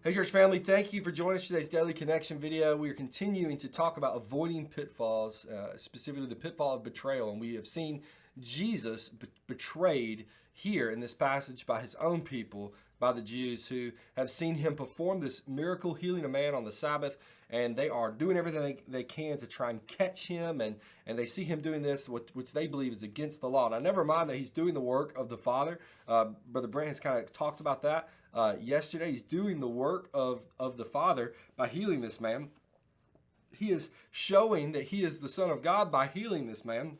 Hey church family, thank you for joining us for today's Daily Connection video. We are continuing to talk about avoiding pitfalls, specifically the pitfall of betrayal. And we have seen Jesus betrayed here in this passage by his own people, by the Jews who have seen him perform this miracle healing a man on the Sabbath. And they are doing everything they can to try and catch him. And they see him doing this, which they believe is against the law. Now, never mind that he's doing the work of the Father. Brother Brent has kind of talked about that. Yesterday, he's doing the work of the Father by healing this man. He is showing that he is the Son of God by healing this man.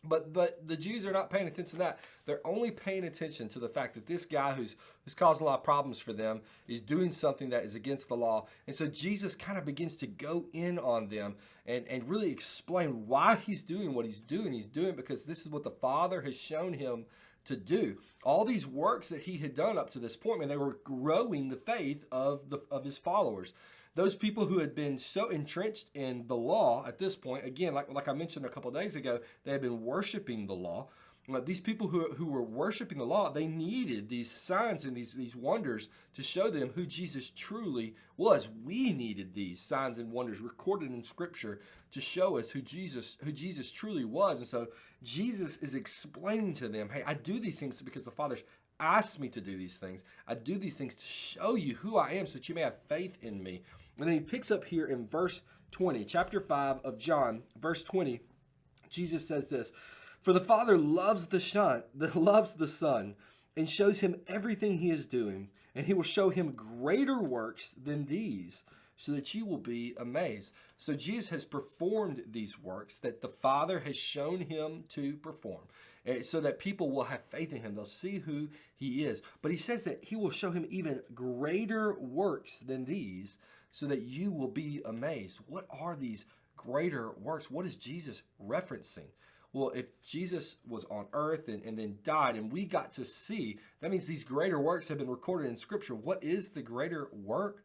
But the Jews are not paying attention to that. They're only paying attention to the fact that this guy who's causing a lot of problems for them is doing something that is against the law. And so Jesus kind of begins to go in on them and really explain why he's doing what he's doing. He's doing it because this is what the Father has shown him to do. All these works that he had done up to this point, man, they were growing the faith of his followers. Those people who had been so entrenched in the law at this point, again, like I mentioned a couple of days ago, they had been worshiping the law. These people who were worshiping the law, they needed these signs and these wonders to show them who Jesus truly was. We needed these signs and wonders recorded in Scripture to show us who Jesus truly was. And so Jesus is explaining to them, hey, I do these things because the Father's asked me to do these things. I do these things to show you who I am so that you may have faith in me. And then he picks up here in verse 20, chapter 5 of John, verse 20, Jesus says this, "For the Father loves the Son and shows him everything he is doing, and he will show him greater works than these, so that you will be amazed." So Jesus has performed these works that the Father has shown him to perform, so that people will have faith in him. They'll see who he is. But he says that he will show him even greater works than these, so that you will be amazed. What are these greater works? What is Jesus referencing? Well, if Jesus was on earth and then died and we got to see, that means these greater works have been recorded in Scripture. What is the greater work?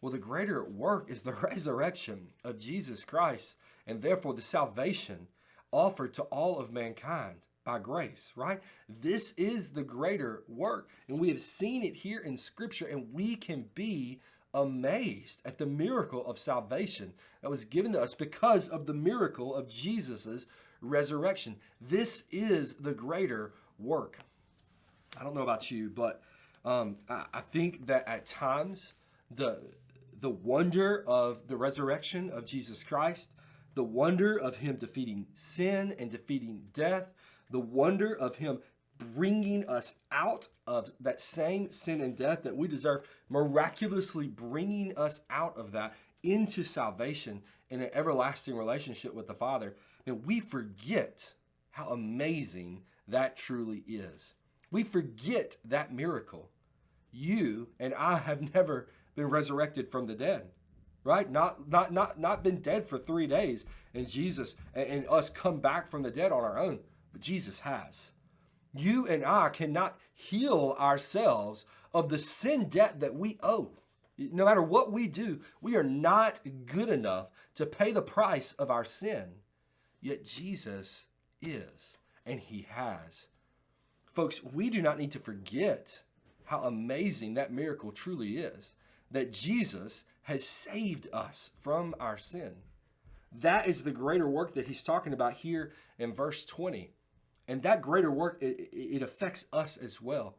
Well, the greater work is the resurrection of Jesus Christ, and therefore the salvation offered to all of mankind by grace, right? This is the greater work, and we have seen it here in Scripture, and we can be amazed at the miracle of salvation that was given to us because of the miracle of Jesus's resurrection. This is the greater work. I don't know about you, but I think that at times the wonder of the resurrection of Jesus Christ, the wonder of him defeating sin and defeating death, the wonder of him bringing us out of that same sin and death that we deserve, miraculously bringing us out of that into salvation in an everlasting relationship with the Father. And we forget how amazing that truly is. We forget that miracle. You and I have never been resurrected from the dead, right? Not been dead for 3 days and Jesus and us come back from the dead on our own, but Jesus has. You and I cannot heal ourselves of the sin debt that we owe. No matter what we do, we are not good enough to pay the price of our sin. Yet Jesus is, and he has. Folks, we do not need to forget how amazing that miracle truly is, that Jesus has saved us from our sin. That is the greater work that he's talking about here in verse 20. And that greater work, it affects us as well.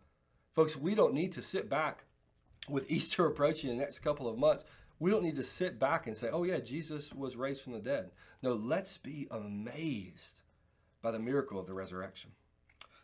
Folks, we don't need to sit back with Easter approaching in the next couple of months. We don't need to sit back and say, oh yeah, Jesus was raised from the dead. No, let's be amazed by the miracle of the resurrection.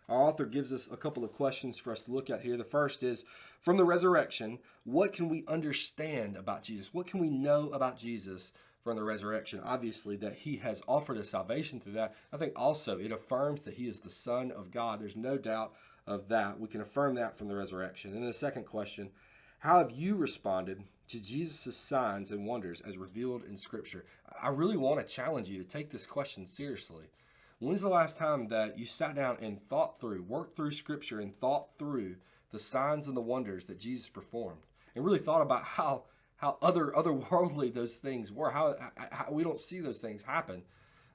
Our author gives us a couple of questions for us to look at here. The first is, from the resurrection, what can we understand about Jesus? What can we know about Jesus from the resurrection? Obviously, that he has offered us salvation through that. I think also it affirms that he is the Son of God. There's no doubt of that. We can affirm that from the resurrection. And the second question, how have you responded to Jesus' signs and wonders as revealed in Scripture? I really want to challenge you to take this question seriously. When's the last time that you sat down and thought through, worked through Scripture and thought through the signs and the wonders that Jesus performed and really thought about how otherworldly those things were, how we don't see those things happen?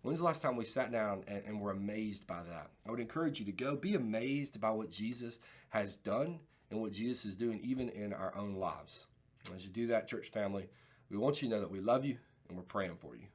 When's the last time we sat down and were amazed by that? I would encourage you to go be amazed by what Jesus has done and what Jesus is doing even in our own lives. As you do that, church family, we want you to know that we love you and we're praying for you.